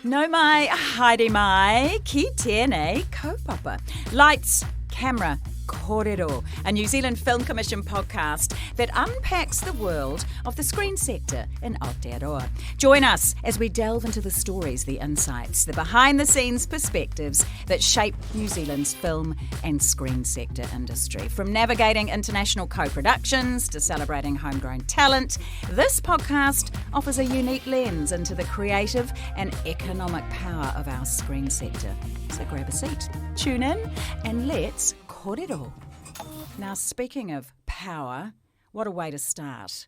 No mai, haere mai, ki tēnei kaupapa. Lights, camera, Kōrero, a New Zealand Film Commission podcast that unpacks the world of the screen sector in Aotearoa. Join us as we delve into the stories, the insights, the behind-the-scenes perspectives that shape New Zealand's film and screen sector industry. From navigating international co-productions to celebrating homegrown talent, this podcast offers a unique lens into the creative and economic power of our screen sector. So grab a seat, tune in, and let's Kōrero. Now, speaking of power, what a way to start.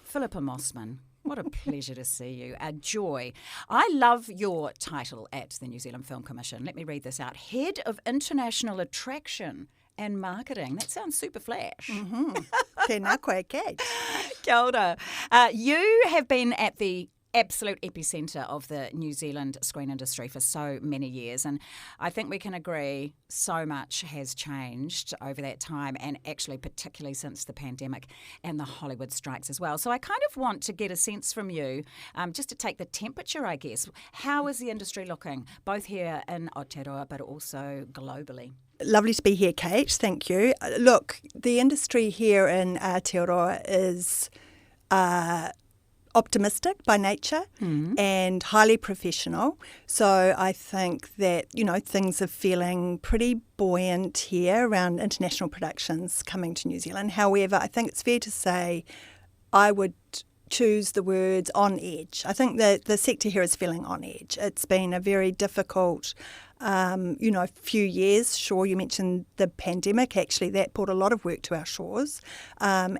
Philippa Mossman, what a pleasure to see you, a joy. I love your title at the New Zealand Film Commission. Let me read this out. Head of International Attraction and Marketing. That sounds super flash. Tēnā koe, Kate. Kia ora. You have been at the absolute epicentre of the New Zealand screen industry for so many years, and I think we can agree so much has changed over that time, and actually particularly since the pandemic and the Hollywood strikes as well. So I kind of want to get a sense from you, just to take the temperature, I guess. How is the industry looking, both here in Aotearoa but also globally? Lovely to be here, Kate. Thank you. Look, the industry here in Aotearoa is optimistic by nature and highly professional. So I think that, things are feeling pretty buoyant here around international productions coming to New Zealand. However, I think it's fair to say I would choose the words on edge. I think that the sector here is feeling on edge. It's been a very difficult few years. Sure, you mentioned the pandemic. Actually, that brought a lot of work to our shores. There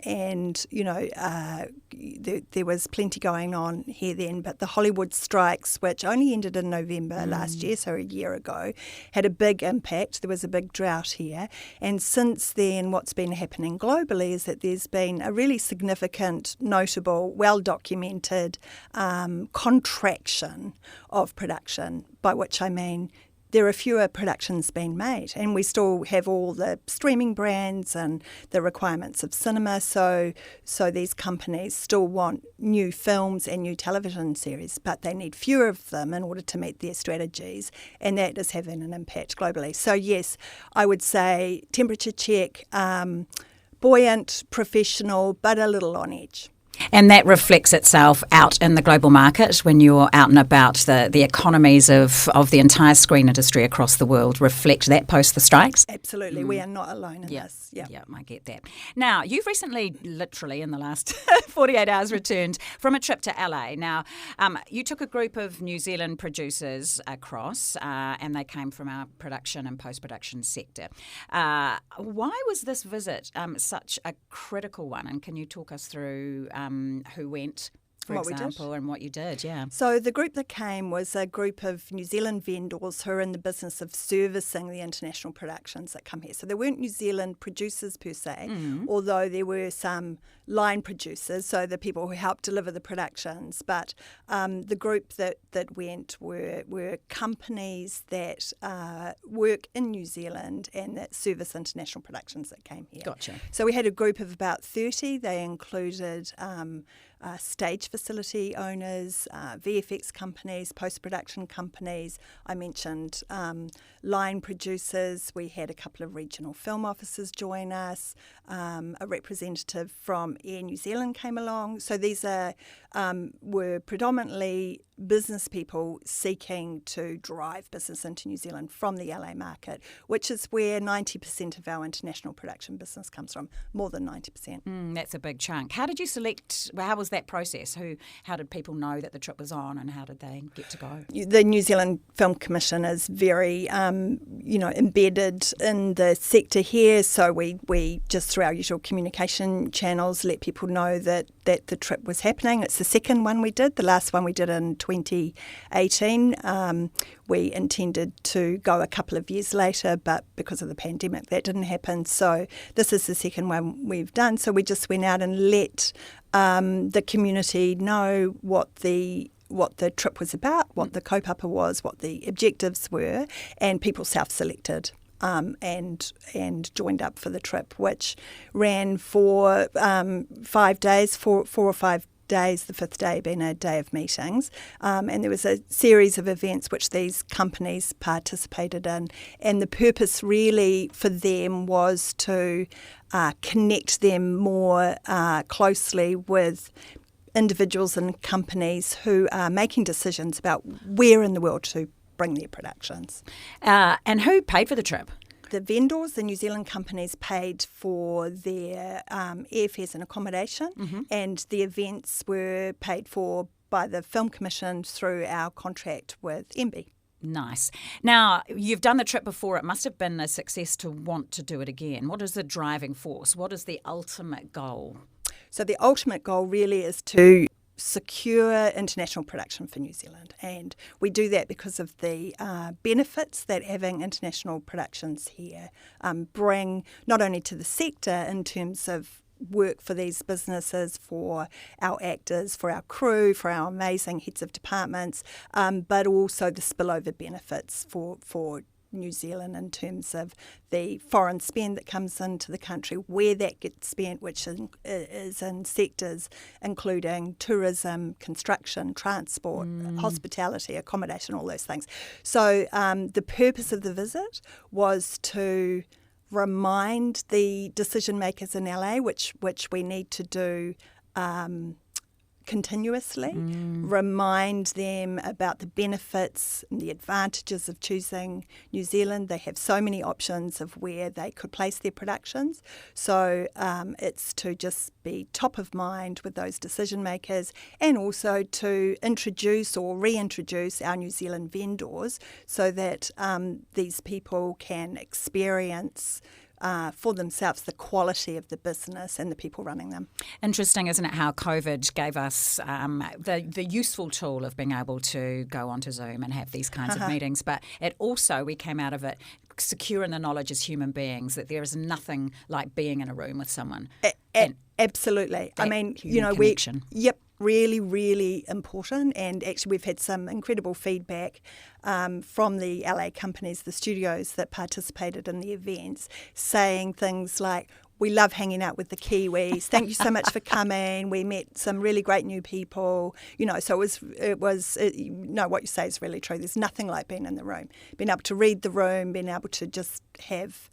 was plenty going on here then. But the Hollywood strikes, which only ended in November last year, so a year ago, had a big impact. There was a big drought here. And since then, what's been happening globally is that there's been a really significant, notable, well-documented contraction of production, by which I mean there are fewer productions being made, and we still have all the streaming brands and the requirements of cinema, so these companies still want new films and new television series, but they need fewer of them in order to meet their strategies, and that is having an impact globally. So yes, I would say temperature check, buoyant, professional, but a little on edge. And that reflects itself out in the global market when you're out and about. The economies of the entire screen industry across the world reflect that post the strikes? Absolutely. We are not alone in this. Yeah, I get that. Now, you've recently, literally in the last 48 hours, returned from a trip to LA. Now, you took a group of New Zealand producers across and they came from our production and post-production sector. Why was this visit such a critical one? And can you talk us through who went, for example, and what you did, So the group that came was a group of New Zealand vendors who are in the business of servicing the international productions that come here. So there weren't New Zealand producers per se, although there were some line producers, so the people who helped deliver the productions. But the group that went were companies that work in New Zealand and that service international productions that came here. Gotcha. So we had a group of about 30. They included stage facility owners, VFX companies, post-production companies. I mentioned line producers. We had a couple of regional film officers join us. A representative from Air New Zealand came along. So these were predominantly business people seeking to drive business into New Zealand from the LA market, which is where 90% of our international production business comes from, more than 90%. That's a big chunk. How did you select, how was that process? How did people know that the trip was on and how did they get to go? The New Zealand Film Commission is very, embedded in the sector here, so we just through our usual communication channels let people know that the trip was happening. It's the second one we did. The last one we did in 2018. We intended to go a couple of years later, but because of the pandemic, that didn't happen. So this is the second one we've done. So we just went out and let the community know what the trip was about, what the kaupapa was, what the objectives were, and people self-selected. And joined up for the trip, which ran for 5 days, four or five days, the fifth day being a day of meetings. And there was a series of events which these companies participated in. And the purpose really for them was to connect them more closely with individuals and companies who are making decisions about where in the world to bring their productions. And who paid for the trip? The vendors, the New Zealand companies, paid for their airfares and accommodation, and the events were paid for by the Film Commission through our contract with MB. Nice. Now, you've done the trip before. It must have been a success to want to do it again. What is the driving force? What is the ultimate goal? So the ultimate goal really is to secure international production for New Zealand, and we do that because of the benefits that having international productions here bring not only to the sector in terms of work for these businesses, for our actors, for our crew, for our amazing heads of departments, but also the spillover benefits for New Zealand in terms of the foreign spend that comes into the country, where that gets spent, which is in sectors including tourism, construction, transport, hospitality, accommodation, all those things. So the purpose of the visit was to remind the decision makers in LA, which we need to do continuously, remind them about the benefits and the advantages of choosing New Zealand. They have so many options of where they could place their productions. So it's to just be top of mind with those decision makers, and also to introduce or reintroduce our New Zealand vendors so that these people can experience for themselves the quality of the business and the people running them. Interesting, isn't it, how COVID gave us the useful tool of being able to go onto Zoom and have these kinds of meetings, but it also, we came out of it secure in the knowledge as human beings that there is nothing like being in a room with someone. Absolutely. I mean, connection. Really, really important. And actually we've had some incredible feedback from the LA companies, the studios that participated in the events, saying things like, we love hanging out with the Kiwis. Thank you so much for coming. We met some really great new people. So what you say is really true. There's nothing like being in the room, being able to read the room, being able to just have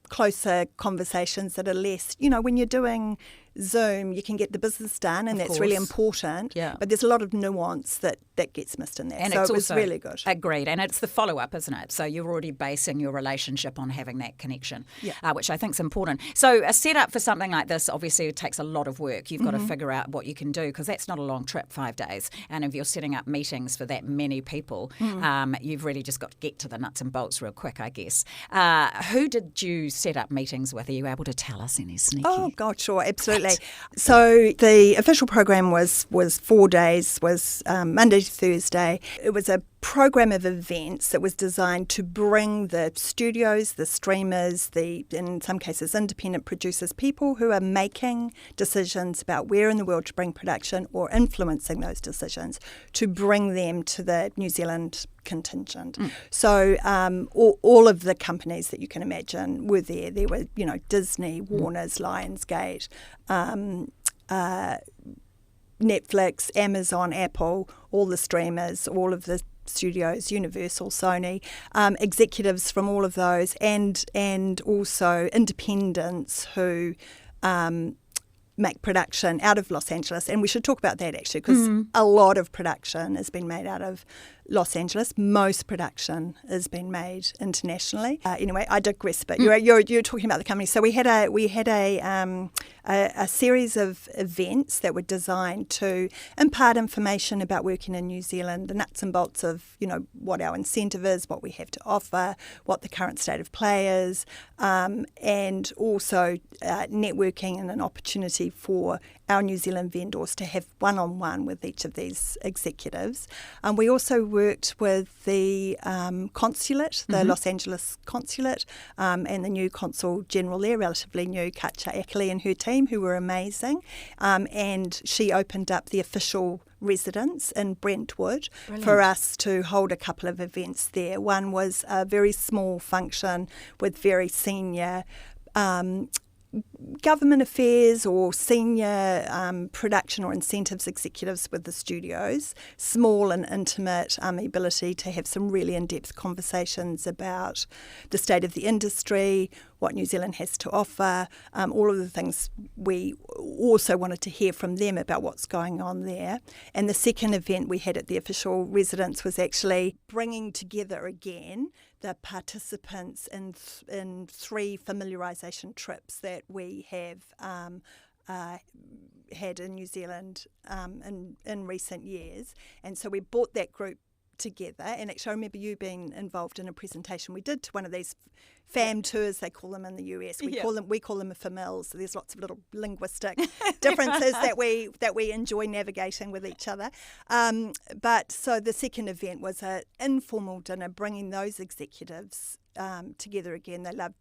closer conversations that are less, when you're doing Zoom, you can get the business done, and that's really important. Yeah. But there's a lot of nuance that gets missed in that. And so it was really good. Agreed. And it's the follow-up, isn't it? So you're already basing your relationship on having that connection, which I think is important. So a setup for something like this, obviously, it takes a lot of work. You've got to figure out what you can do, because that's not a long trip, 5 days. And if you're setting up meetings for that many people, you've really just got to get to the nuts and bolts real quick, I guess. Who did you set up meetings with? Are you able to tell us any sneaky? Oh, God, sure, absolutely. So the official program was 4 days, was Monday to Thursday. It was a program of events that was designed to bring the studios, the streamers, in some cases independent producers, people who are making decisions about where in the world to bring production or influencing those decisions, to bring them to the New Zealand contingent. So all of the companies that you can imagine were there. There were, Disney, Warner's, Lionsgate, Netflix, Amazon, Apple, all the streamers, all of the studios, Universal, Sony, executives from all of those, and also independents who make production out of Los Angeles. And we should talk about that, actually, because a lot of production has been made out of Los Angeles. Most production has been made internationally. Anyway, I digress, but you're talking about the company. So we had a series of events that were designed to impart information about working in New Zealand, the nuts and bolts of, what our incentive is, what we have to offer, what the current state of play is, and also networking and an opportunity for our New Zealand vendors to have one-on-one with each of these executives. We also worked with the consulate, the Los Angeles consulate, and the new consul general there, relatively new, Katja Ackley and her team, who were amazing. And she opened up the official residence in Brentwood for us to hold a couple of events there. One was a very small function with very senior government affairs or senior production or incentives executives with the studios, small and intimate ability to have some really in-depth conversations about the state of the industry, what New Zealand has to offer, all of the things. We also wanted to hear from them about what's going on there. And the second event we had at the official residence was actually bringing together again the participants in 3 familiarisation trips that we have had in New Zealand in recent years. And so we brought that group together, and actually I remember you being involved in a presentation we did to one of these fam tours, they call them in the US. We call them a famils. So there's lots of little linguistic differences that we enjoy navigating with each other. But so the second event was an informal dinner, bringing those executives together again. They love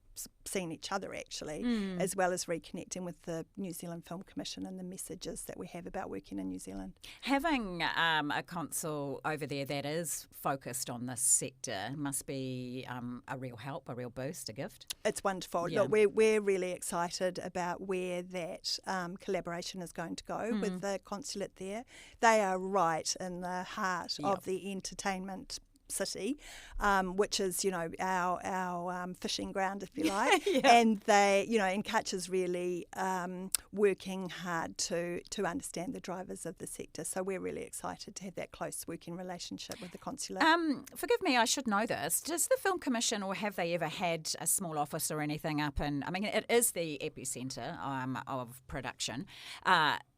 seeing each other actually, as well as reconnecting with the New Zealand Film Commission and the messages that we have about working in New Zealand. Having a consul over there that is focused on this sector must be a real help, a real boost, a gift. It's wonderful. Yeah. Look, we're really excited about where that collaboration is going to go with the consulate there. They are right in the heart of the entertainment city, which is, our fishing ground, if you like. And they, and Kutch is really working hard to understand the drivers of the sector. So we're really excited to have that close working relationship with the consulate. Forgive me, I should know this. Does the Film Commission, or have they ever had a small office or anything up in, it is the epicentre of production.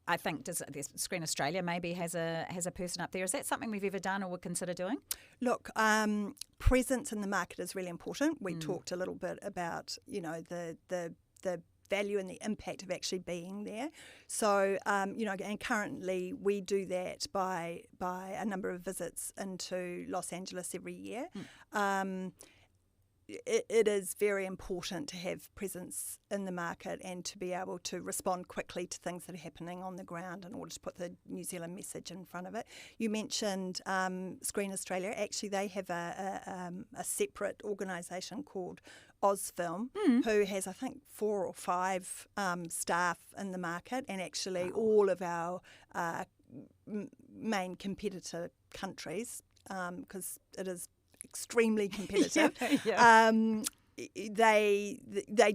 I think Screen Australia maybe has a person up there. Is that something we've ever done or would consider doing? Look, presence in the market is really important. We talked a little bit about the value and the impact of actually being there. So and currently we do that by a number of visits into Los Angeles every year. It is very important to have presence in the market and to be able to respond quickly to things that are happening on the ground in order to put the New Zealand message in front of it. You mentioned Screen Australia. Actually, they have a separate organisation called Ozfilm, who has, I think, 4 or 5 staff in the market, and actually all of our main competitor countries, because it is extremely competitive. They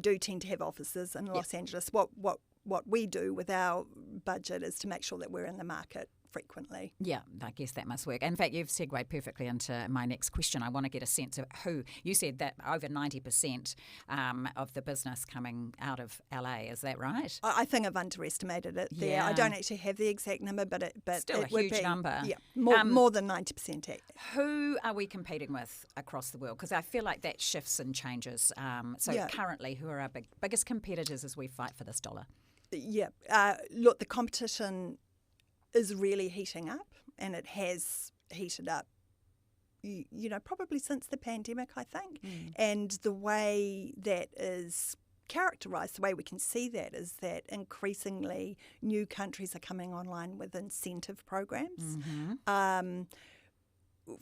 do tend to have offices in Los Angeles. What we do with our budget is to make sure that we're in the market frequently. Yeah, I guess that must work. In fact, you've segued perfectly into my next question. I want to get a sense of who, you said that over 90% of the business coming out of LA, is that right? I think I've underestimated it there. I don't actually have the exact number, but still it a huge number. Yeah, more than 90%. Who are we competing with across the world? Because I feel like that shifts and changes. Currently, who are our biggest competitors as we fight for this dollar? Yeah, look, the competition is really heating up, and it has heated up, probably since the pandemic, I think. And the way that is characterised, the way we can see that is that increasingly new countries are coming online with incentive programs,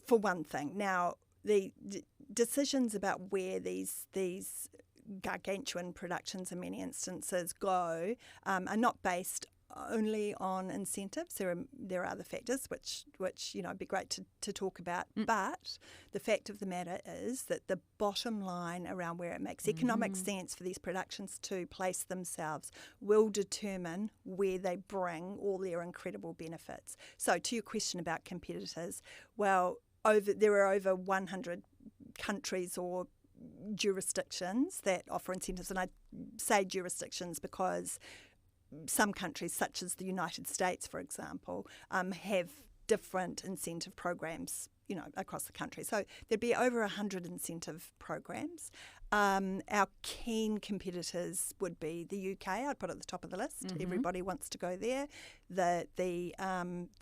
for one thing. Now, the decisions about where these gargantuan productions in many instances go are not based only on incentives. There are other factors which it'd be great to talk about. But the fact of the matter is that the bottom line around where it makes economic sense for these productions to place themselves will determine where they bring all their incredible benefits. So to your question about competitors, well, there are over 100 countries or jurisdictions that offer incentives, and I say jurisdictions because some countries, such as the United States, for example, have different incentive programs, across the country. So there'd be over 100 incentive programs. Our keen competitors would be the UK. I'd put it at the top of the list. Everybody wants to go there. The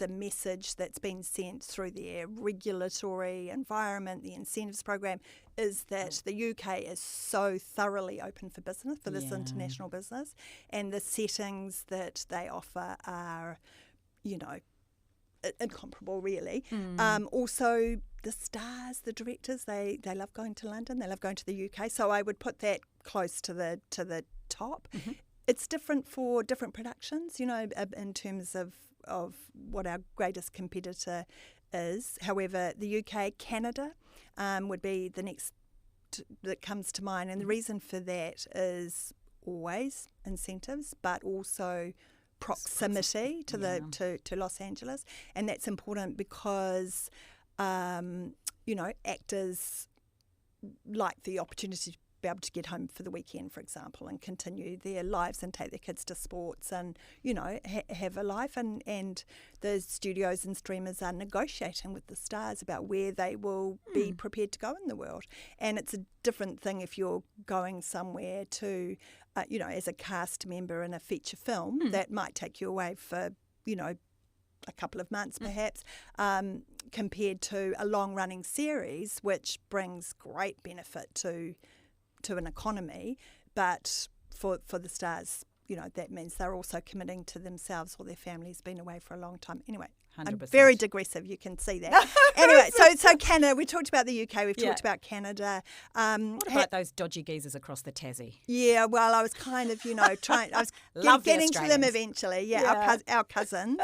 message that's been sent through their regulatory environment, the incentives program, is that the UK is so thoroughly open for business, for this international business, and the settings that they offer are, incomparable, really. Also, the stars, the directors, they love going to London. They love going to the UK. So I would put that close to the top. it's different for different productions, in terms of what our greatest competitor is. However, the UK, Canada would be the next that comes to mind. And the reason for that is always incentives, but also proximity to Los Angeles. And that's important because, actors like the opportunity to be able to get home for the weekend, for example, and continue their lives and take their kids to sports and, have a life. And the studios and streamers are negotiating with the stars about where they will be prepared to go in the world. And it's a different thing if you're going somewhere to, as a cast member in a feature film that might take you away for, a couple of months perhaps, compared to a long-running series, which brings great benefit to an economy, but for the stars, that means they're also committing to themselves or their families being away for a long time. Anyway, 100%. I'm very digressive, you can see that. Anyway, so Canada, we talked about the UK, we've talked about Canada. What about those dodgy geezers across the Tassie? Yeah, well, I was kind of, I was getting to them eventually. Our cousins.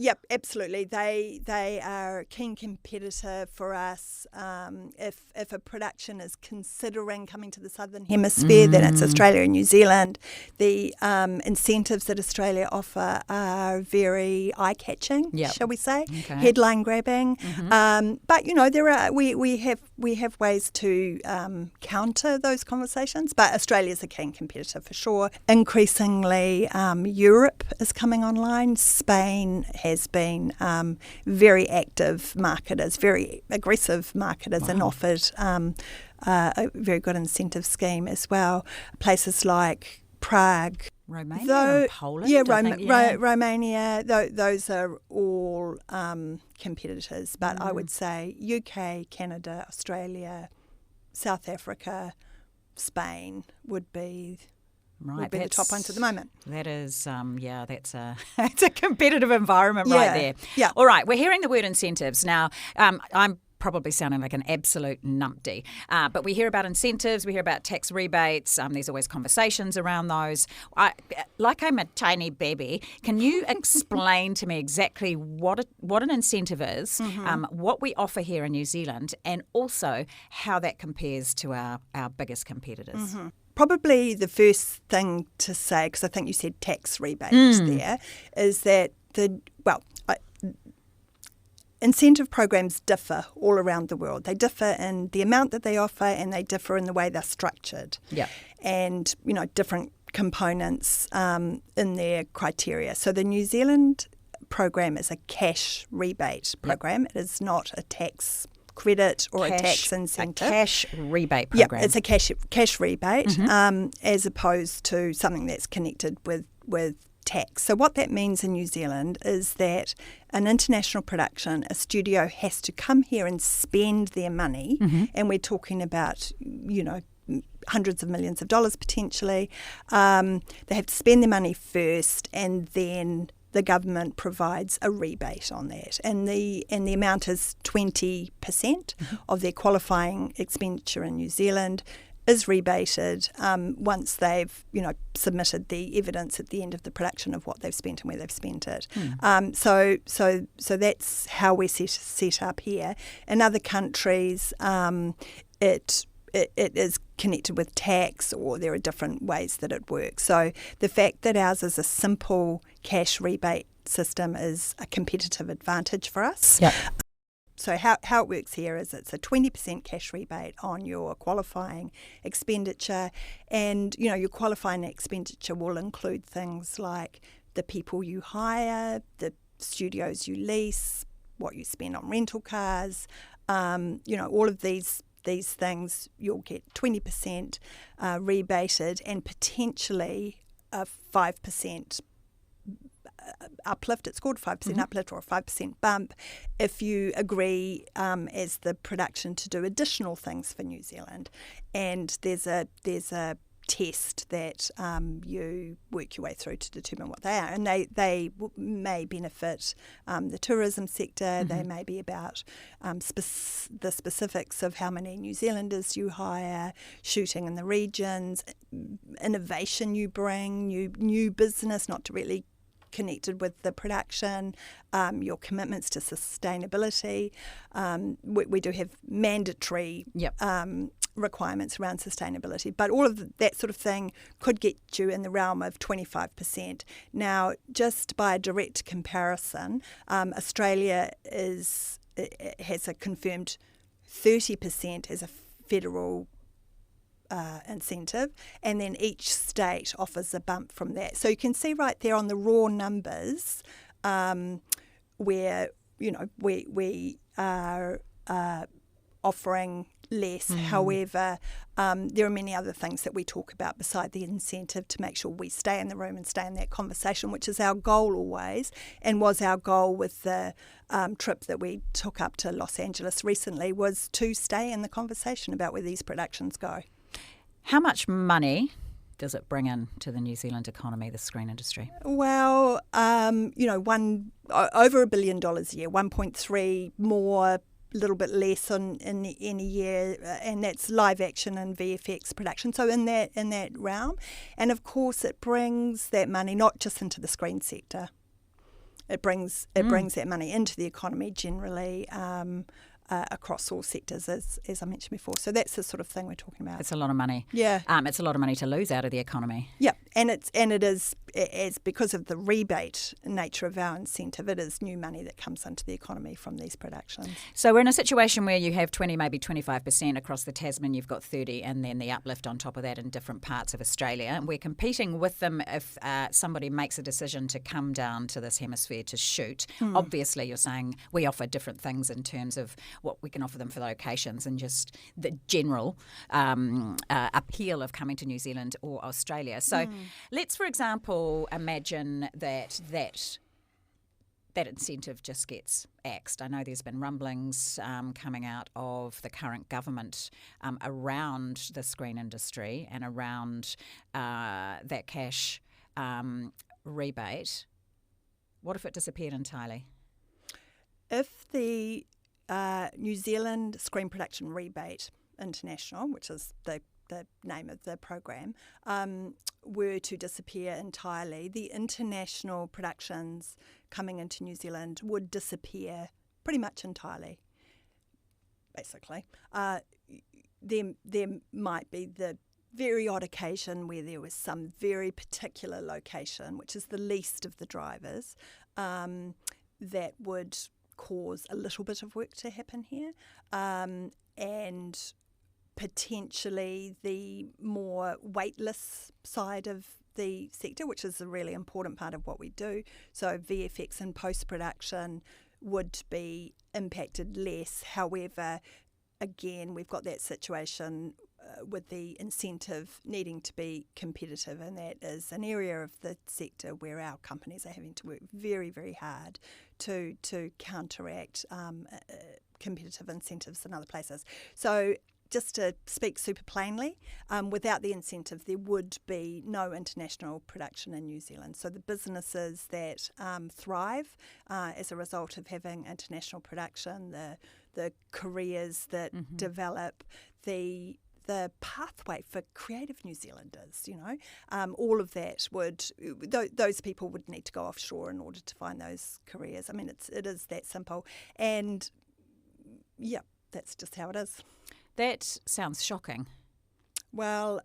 Yep, absolutely. They are a keen competitor for us. If a production is considering coming to the Southern Hemisphere, then it's Australia and New Zealand. The incentives that Australia offer are very eye-catching, shall we say, headline-grabbing. But we have ways to counter those conversations. But Australia's a keen competitor for sure. Increasingly, Europe is coming online. Spain has been very active marketers, very aggressive marketers, and offered a very good incentive scheme as well. Places like Prague, Romania, and Poland. Romania. Those are all competitors, but I would say UK, Canada, Australia, South Africa, Spain would be. Right, would be the top ones at the moment. That is, that's it's a competitive environment right there. Yeah. All right, we're hearing the word incentives. Now, I'm probably sounding like an absolute numpty, but we hear about incentives, we hear about tax rebates. There's always conversations around those. Like I'm a tiny baby, can you explain to me exactly what an incentive is, what we offer here in New Zealand, and also how that compares to our biggest competitors? Probably the first thing to say, because I think you said tax rebates there, is that incentive programs differ all around the world. They differ in the amount that they offer, and they differ in the way they're structured. Yeah. And, different components in their criteria. So the New Zealand program is a cash rebate program. It is not a tax credit or a tax incentive. A cash rebate program. Yeah, it's a cash rebate as opposed to something that's connected with tax. So what that means in New Zealand is that an international production, a studio has to come here and spend their money, and we're talking about, hundreds of millions of dollars potentially. They have to spend their money first, and then the government provides a rebate on that, and the amount is 20% of their qualifying expenditure in New Zealand is rebated once they've submitted the evidence at the end of the production of what they've spent and where they've spent it. So that's how we're set up here. In other countries, it is connected with tax, or there are different ways that it works. So the fact that ours is a simple cash rebate system is a competitive advantage for us. Yep. So how it works here is it's a 20% cash rebate on your qualifying expenditure, and your qualifying expenditure will include things like the people you hire, the studios you lease, what you spend on rental cars, all of these things. You'll get 20% rebated, and potentially a 5% uplift. It's called 5% uplift, or a 5% bump, if you agree as the production to do additional things for New Zealand. And there's a test that you work your way through to determine what they are. And they may benefit the tourism sector. They may be about the specifics of how many New Zealanders you hire, shooting in the regions, innovation you bring, new business not directly connected with the production, your commitments to sustainability. We do have mandatory requirements around sustainability, but all of that sort of thing could get you in the realm of 25%. Now, just by a direct comparison, Australia has a confirmed 30% as a federal incentive, and then each state offers a bump from that. So you can see right there on the raw numbers where we are offering less. However, there are many other things that we talk about beside the incentive to make sure we stay in the room and stay in that conversation, which is our goal always, and was our goal with the trip that we took up to Los Angeles recently, was to stay in the conversation about where these productions go. How much money does it bring in to the New Zealand economy, the screen industry? Well, over $1 billion a year, 1.3 more, a little bit less in a year, and that's live action and VFX production. So in that realm, and of course it brings that money not just into the screen sector. It brings that money into the economy generally. Across all sectors, as I mentioned before. So that's the sort of thing we're talking about. It's a lot of money. Yeah. It's a lot of money to lose out of the economy. Yeah, and it is because of the rebate nature of our incentive, it is new money that comes into the economy from these productions. So we're in a situation where you have 20, maybe 25% across the Tasman, you've got 30, and then the uplift on top of that in different parts of Australia. And we're competing with them if somebody makes a decision to come down to this hemisphere to shoot. Obviously, you're saying we offer different things in terms of what we can offer them for locations and just the general appeal of coming to New Zealand or Australia. So let's, for example, imagine that incentive just gets axed. I know there's been rumblings coming out of the current government around the screen industry and around that cash rebate. What if it disappeared entirely? If the New Zealand Screen Production Rebate International, which is the name of the program, were to disappear entirely, the international productions coming into New Zealand would disappear pretty much entirely, basically. There might be the very odd occasion where there was some very particular location, which is the least of the drivers, that would cause a little bit of work to happen here, and potentially the more weightless side of the sector, which is a really important part of what we do. So VFX and post-production would be impacted less. However, again, we've got that situation with the incentive needing to be competitive, and that is an area of the sector where our companies are having to work very, very hard to counteract competitive incentives in other places. So just to speak super plainly, without the incentive, there would be no international production in New Zealand. So the businesses that thrive as a result of having international production, the careers that develop, the pathway for creative New Zealanders, all of that those people would need to go offshore in order to find those careers. I mean, it is that simple. And yeah, that's just how it is. That sounds shocking. Well,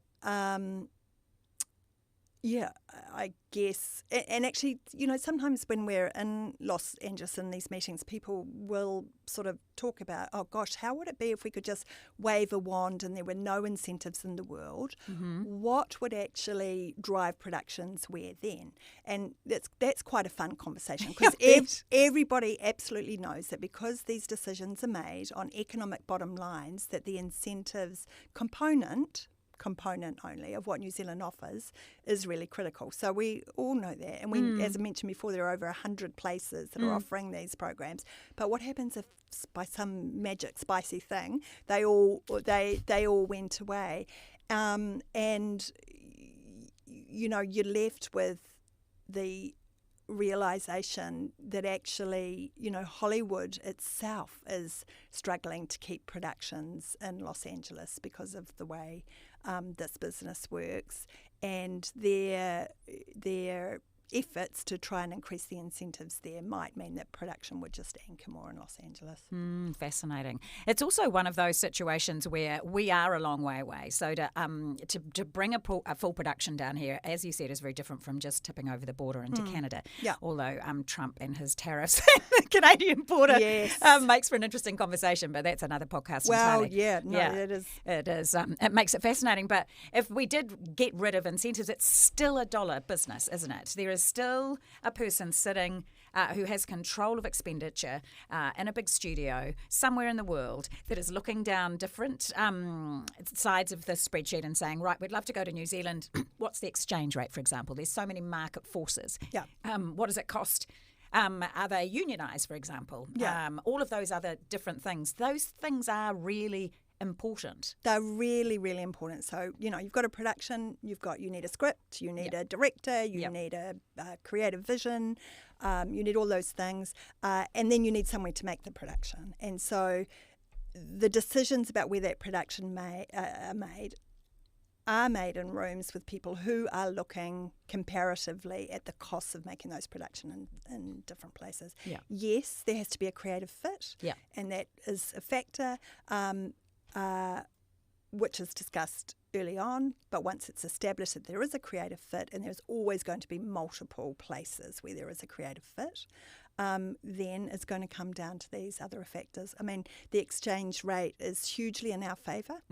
yeah, I guess. And actually, sometimes when we're in Los Angeles in these meetings, people will sort of talk about, oh gosh, how would it be if we could just wave a wand and there were no incentives in the world? What would actually drive productions where then? And that's quite a fun conversation, because everybody absolutely knows that because these decisions are made on economic bottom lines, that the incentives component only of what New Zealand offers is really critical. So we all know that. And we, as I mentioned before, there are over 100 places that are offering these programs. But what happens if by some magic spicy thing they all went away? And you're left with the realisation that actually, Hollywood itself is struggling to keep productions in Los Angeles because of the way this business works, and their efforts to try and increase the incentives there might mean that production would just anchor more in Los Angeles. Fascinating. It's also one of those situations where we are a long way away. So to bring a full production down here, as you said, is very different from just tipping over the border into Canada. Yeah. Although Trump and his tariffs and the Canadian border makes for an interesting conversation, but that's another podcast entirely. It is. It is. It makes it fascinating. But if we did get rid of incentives, it's still a dollar business, isn't it? There is still a person sitting who has control of expenditure in a big studio somewhere in the world that is looking down different sides of the spreadsheet and saying, right, we'd love to go to New Zealand. What's the exchange rate, for example? There's so many market forces. Yeah. What does it cost? Are they unionised, for example? Yeah. All of those other different things. Those things are really important. They're really, really important. So, you've got a production, you need a script, you need a director, you need a creative vision, you need all those things, and then you need somewhere to make the production. And so the decisions about where that production are made in rooms with people who are looking comparatively at the costs of making those production in different places. Yeah. Yes, there has to be a creative fit, and that is a factor. Which is discussed early on, but once it's established that there is a creative fit, and there's always going to be multiple places where there is a creative fit, then it's going to come down to these other factors. I mean, the exchange rate is hugely in our favour.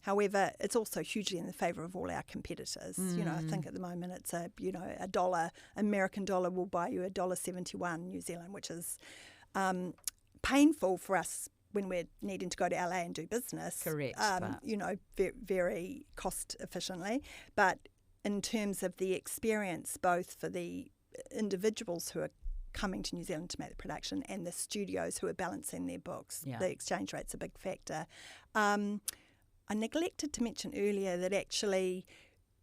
However, it's also hugely in the favour of all our competitors. I think at the moment it's a dollar, American dollar will buy you $1.71 New Zealand, which is painful for us when we're needing to go to LA and do business. Correct. Very cost efficiently. But in terms of the experience, both for the individuals who are coming to New Zealand to make the production and the studios who are balancing their books, the exchange rate's a big factor. I neglected to mention earlier that actually,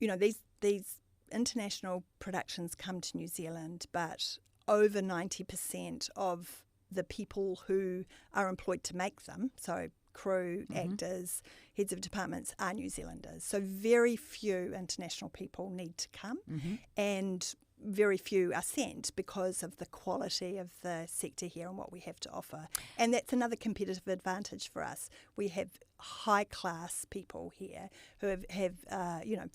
these international productions come to New Zealand, but over 90% of the people who are employed to make them, so crew, actors, heads of departments, are New Zealanders. So very few international people need to come, and very few are sent because of the quality of the sector here and what we have to offer. And that's another competitive advantage for us. We have high-class people here who have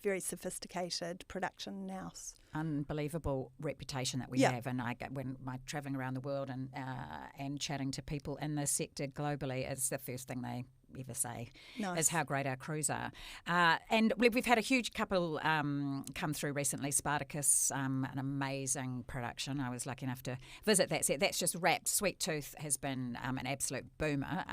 very sophisticated production nous. Unbelievable reputation that we have, and when I'm travelling around the world and chatting to people in the sector globally, it's the first thing they ever say is how great our crews are. And we've had a huge couple come through recently. Spartacus, an amazing production. I was lucky enough to visit that set. That's just wrapped. Sweet Tooth has been an absolute boomer.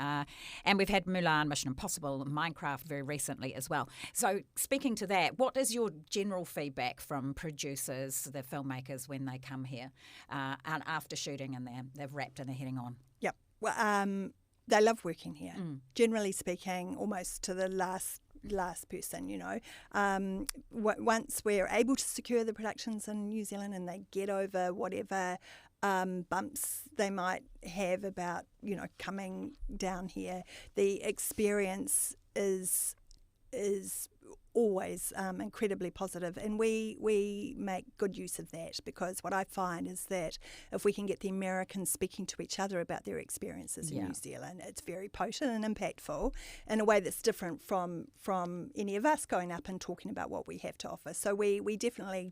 And we've had Mulan, Mission Impossible, Minecraft very recently as well. So speaking to that, what is your general feedback from producers, the filmmakers, when they come here and after shooting and they've wrapped and they're heading on? Yep. Well, they love working here. Generally speaking, almost to the last person, Once we're able to secure the productions in New Zealand and they get over whatever bumps they might have about, coming down here, the experience is always incredibly positive, and we make good use of that, because what I find is that if we can get the Americans speaking to each other about their experiences in New Zealand, it's very potent and impactful in a way that's different from any of us going up and talking about what we have to offer. So we definitely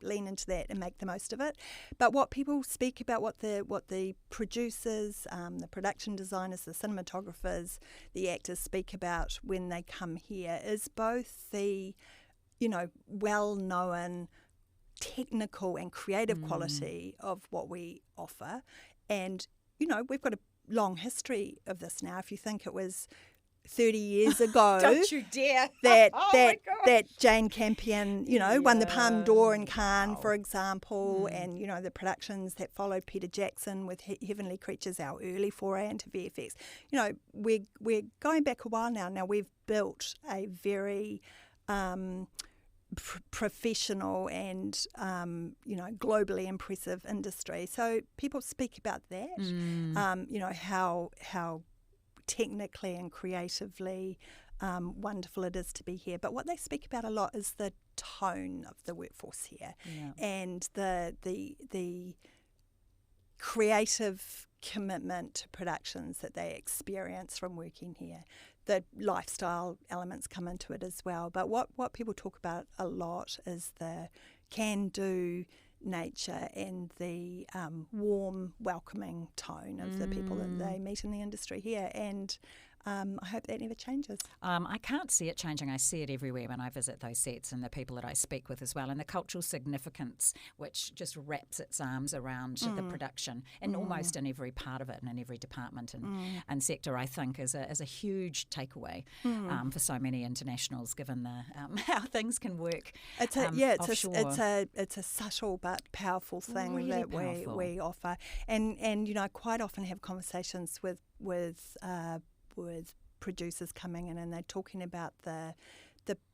lean into that and make the most of it. But what people speak about, what the producers, the production designers, the cinematographers, the actors speak about when they come here is both the well-known technical and creative quality of what we offer. And, we've got a long history of this now. If you think it was 30 years ago Don't you dare. that Jane Campion, won the Palme d'Or in Cannes, for example, and, the productions that followed Peter Jackson with Heavenly Creatures, our early foray into VFX. We're going back a while now. Now, we've built a very professional and globally impressive industry. So people speak about that. How technically and creatively wonderful it is to be here. But what they speak about a lot is the tone of the workforce here, and the creative commitment to productions that they experience from working here. The lifestyle elements come into it as well. But what people talk about a lot is the can-do nature and the warm, welcoming tone of the people that they meet in the industry here. And I hope that never changes. I can't see it changing. I see it everywhere when I visit those sets and the people that I speak with as well, and the cultural significance which just wraps its arms around the production and almost in every part of it and in every department and sector, I think is a huge takeaway for so many internationals, given the how things can work. It's a subtle but powerful thing really that powerful. we offer, and I quite often have conversations with producers coming in, and they're talking about the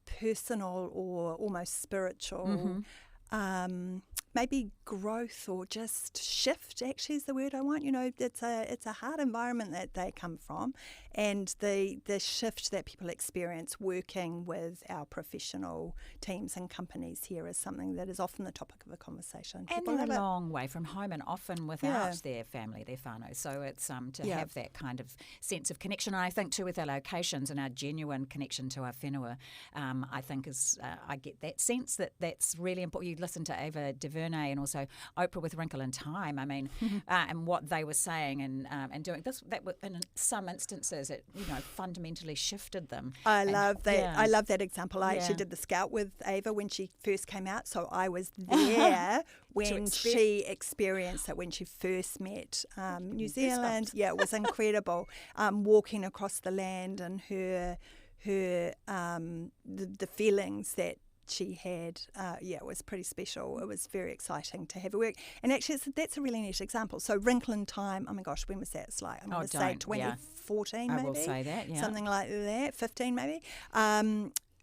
personal or almost spiritual maybe growth or just shift, actually, is the word I want. It's a hard environment that they come from, and the shift that people experience working with our professional teams and companies here is something that is often the topic of a conversation. And they're a long way from home and often without their family, their whānau. So it's to have that kind of sense of connection. And I think too with our locations and our genuine connection to our whenua, I think I get that sense that's really important. You listen to Ava DuVernay and also Oprah with Wrinkle in Time. I mean, and what they were saying and doing this, that in some instances it fundamentally shifted them. I love that. I love that example. I actually did the Scout with Ava when she first came out, so I was there when she experienced it, when she first met New Zealand. Yeah, it was incredible. Walking across the land and her the feelings that she had, it was pretty special. It was very exciting to have her work. And actually, that's a really neat example. So Wrinkle in Time, oh my gosh, when was that? It's like, I'm going to say 2014 maybe. I will say that, Something like that, 15 maybe.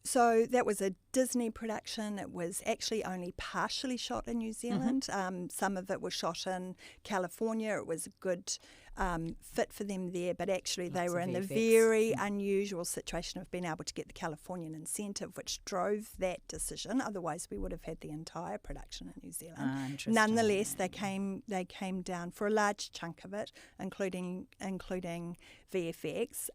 So that was a Disney production. It was actually only partially shot in New Zealand. Some of it was shot in California. It was a good fit for them there, but actually they were in the very unusual situation of being able to get the Californian incentive, which drove that decision. Otherwise, we would have had the entire production in New Zealand. Nonetheless, they came down for a large chunk of it, including VFX.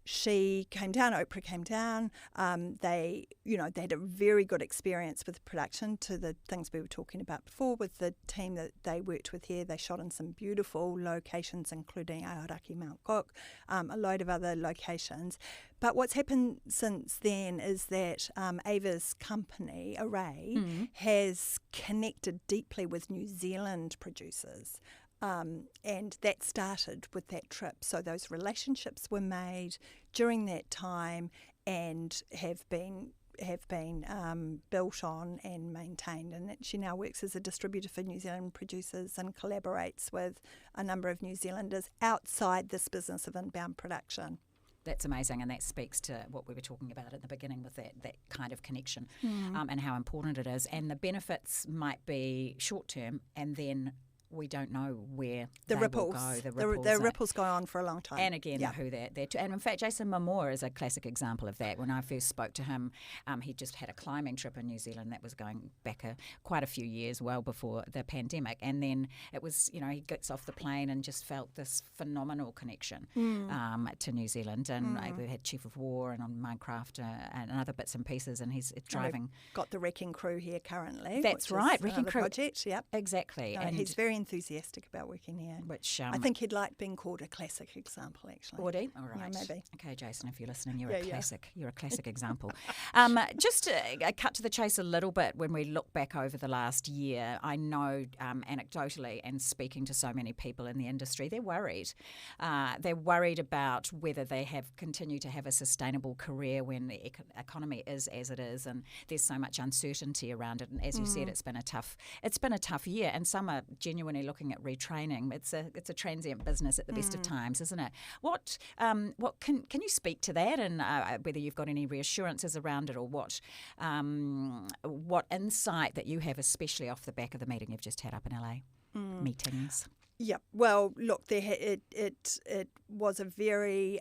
She came down, Oprah came down. They had a very good experience with the production, to the things we were talking about before with the team that they worked with here. They shot in some beautiful locations, including Aoraki, Mount Cook, a load of other locations. But what's happened since then is that Ava's company, Array, has connected deeply with New Zealand producers. And that started with that trip. So those relationships were made during that time and have been built on and maintained. And she now works as a distributor for New Zealand producers and collaborates with a number of New Zealanders outside this business of inbound production. That's amazing, and that speaks to what we were talking about at the beginning with that kind of connection and how important it is. And the benefits might be short-term, and then we don't know where the they ripples will go. The ripples go on for a long time. And again, who they're and in fact, Jason Momoa is a classic example of that. When I first spoke to him, he just had a climbing trip in New Zealand that was going back quite a few years, well before the pandemic. And then it was, he gets off the plane and just felt this phenomenal connection to New Zealand. And we had Chief of War and on Minecraft and other bits and pieces. And he's driving. Got the Wrecking Crew here currently. That's right, Wrecking Crew project. Yep, exactly. And he's very enthusiastic about working here. Which I think he'd like being called a classic example, actually. Would he? All right. Yeah, maybe. Okay, Jason, if you're listening, you're a classic. You're a classic example. Just to cut to the chase a little bit, when we look back over the last year, I know anecdotally and speaking to so many people in the industry, they're worried. They're worried about whether they continue to have a sustainable career when the economy is as it is, and there's so much uncertainty around it. And as you said, it's been a tough year, and some are genuinely genuinely looking at retraining. It's a transient business at the best of times, isn't it? What can you speak to that, and whether you've got any reassurances around it, or what insight that you have, especially off the back of the meeting you've just had up in LA? Meetings. Yeah. Well, look, it was a very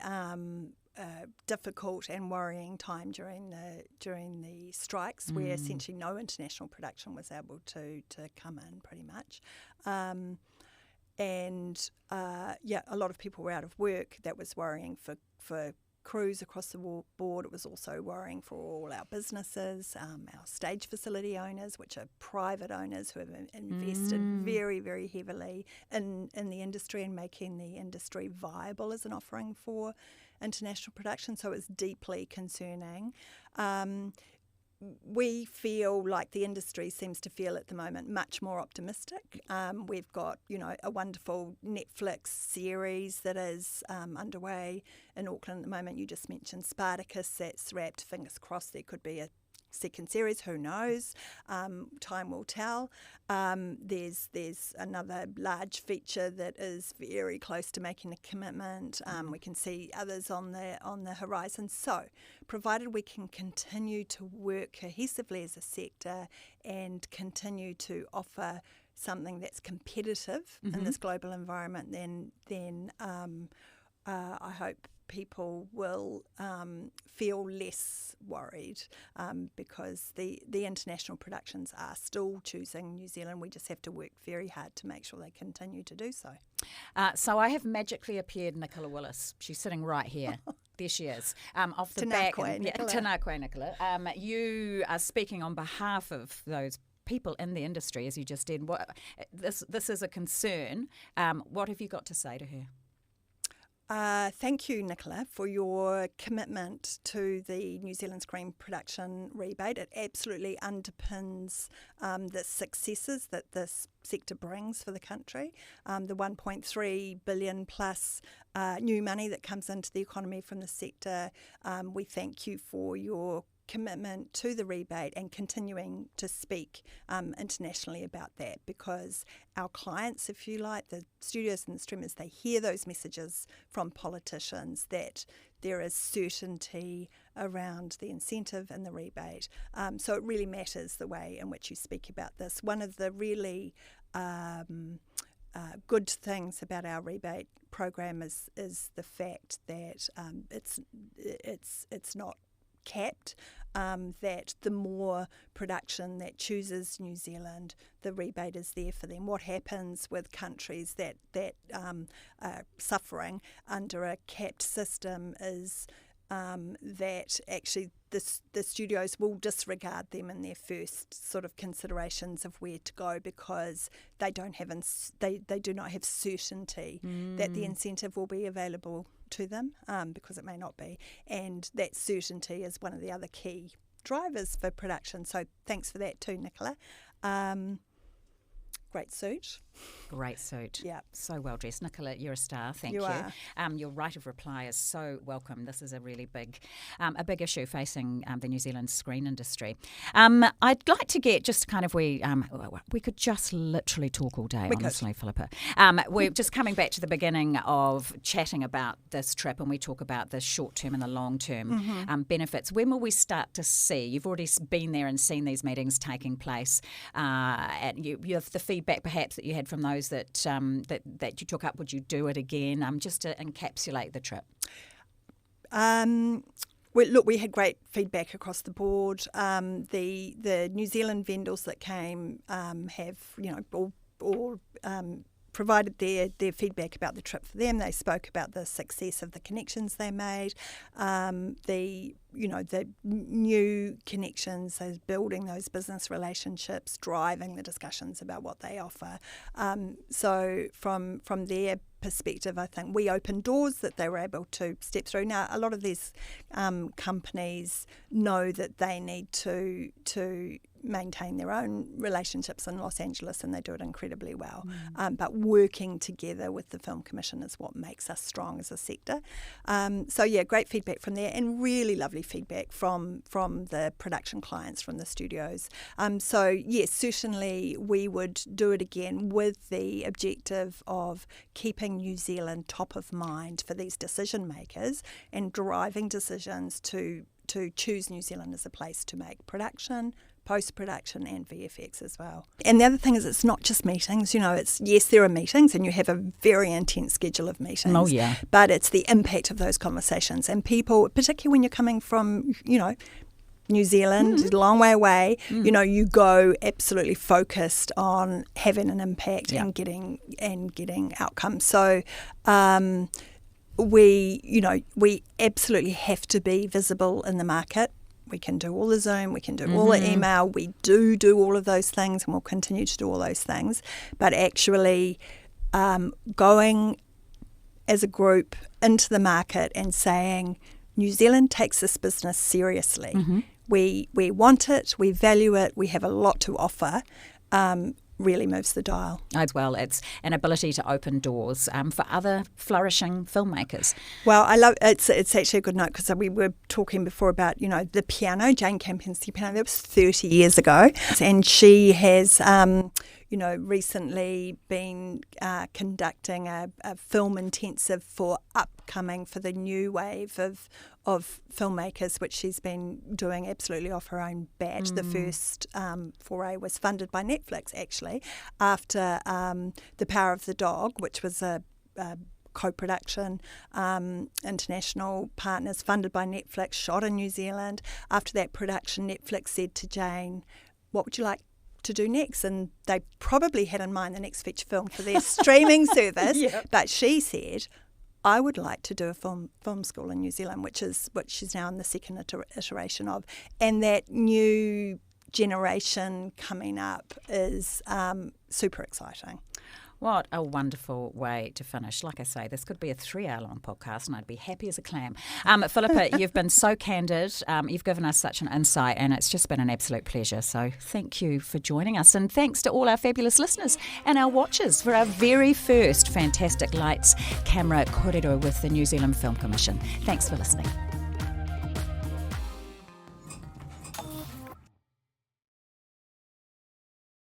difficult and worrying time during the strikes, where essentially no international production was able to come in, pretty much, and a lot of people were out of work. That was worrying for crews across the board. It was also worrying for all our businesses, our stage facility owners, which are private owners who have invested very, very heavily in the industry and making the industry viable as an offering for international production. So it's deeply concerning. We feel like the industry seems to feel at the moment much more optimistic. We've got, a wonderful Netflix series that is underway in Auckland at the moment. You just mentioned Spartacus. That's wrapped. Fingers crossed there could be a second series. Who knows? Time will tell. There's another large feature that is very close to making a commitment. We can see others on the horizon. So, provided we can continue to work cohesively as a sector and continue to offer something that's competitive in this global environment, then I hope people will feel less worried, because the international productions are still choosing New Zealand. We just have to work very hard to make sure they continue to do so. So I have magically appeared Nicola Willis. She's sitting right here. There she is. Off the back. Tēnā Nicola. You are speaking on behalf of those people in the industry, as you just did. This is a concern. What have you got to say to her? Thank you, Nicola, for your commitment to the New Zealand Screen Production rebate. It absolutely underpins the successes that this sector brings for the country. The 1.3 billion plus new money that comes into the economy from the sector. We thank you for your commitment to the rebate and continuing to speak internationally about that, because our clients, if you like, the studios and the streamers, they hear those messages from politicians that there is certainty around the incentive and the rebate. So it really matters the way in which you speak about this. One of the really good things about our rebate program is the fact that it's not capped, that the more production that chooses New Zealand, the rebate is there for them. What happens with countries that are suffering under a capped system is that actually the studios will disregard them in their first sort of considerations of where to go, because they don't have they do not have certainty that the incentive will be available to them, because it may not be, and that certainty is one of the other key drivers for production. So thanks for that too, Nicola. Great suit. Great suit. Yeah. So well dressed. Nicola, you're a star. Thank you. Your right of reply is so welcome. This is a really big issue facing the New Zealand screen industry. I'd like to get just kind of, we could just literally talk all day, honestly, Philippa. We're just coming back to the beginning of chatting about this trip, and we talk about the short-term and the long-term benefits. When will we start to see? You've already been there and seen these meetings taking place, and you have the feedback perhaps that you had from those that you took up. Would you do it again? Just to encapsulate the trip. We had great feedback across the board. The New Zealand vendors that came have, all provided their feedback about the trip for them. They spoke about the success of the connections they made, the new connections, so building those business relationships, driving the discussions about what they offer. So from their perspective, I think we opened doors that they were able to step through. Now, a lot of these companies know that they need to maintain their own relationships in Los Angeles, and they do it incredibly well. But working together with the Film Commission is what makes us strong as a sector. So yeah, great feedback from there, and really lovely feedback from the production clients, from the studios. So yes, certainly we would do it again with the objective of keeping New Zealand top of mind for these decision makers and driving decisions to choose New Zealand as a place to make production, post-production and VFX as well. And the other thing is, it's not just meetings, yes, there are meetings and you have a very intense schedule of meetings. Oh, yeah. But it's the impact of those conversations, and people, particularly when you're coming from, New Zealand, a long way away, you go absolutely focused on having an impact and getting outcomes. So we absolutely have to be visible in the market. We can do all the Zoom, we can do all the email, we do all of those things, and we'll continue to do all those things. But actually going as a group into the market and saying, New Zealand takes this business seriously. We want it, we value it, we have a lot to offer, really moves the dial. As well, it's an ability to open doors for other flourishing filmmakers. Well, I love it's actually a good note, because we were talking before about the piano. Jane Campion's the piano. That was 30 years ago, and she has recently been conducting a film intensive for the new wave of filmmakers, which she's been doing absolutely off her own bat. The first foray was funded by Netflix, actually, after The Power of the Dog, which was a co-production, international partners, funded by Netflix, shot in New Zealand. After that production, Netflix said to Jane, what would you like to do next? And they probably had in mind the next feature film for their streaming service. But she said, I would like to do a film school in New Zealand, which she's now in the second iteration of. And that new generation coming up is super exciting. What a wonderful way to finish. Like I say, this could be a 3-hour-long podcast and I'd be happy as a clam. Philippa, you've been so candid. You've given us such an insight, and it's just been an absolute pleasure. So thank you for joining us, and thanks to all our fabulous listeners and our watchers for our very first fantastic lights, camera, Kōrero with the New Zealand Film Commission. Thanks for listening.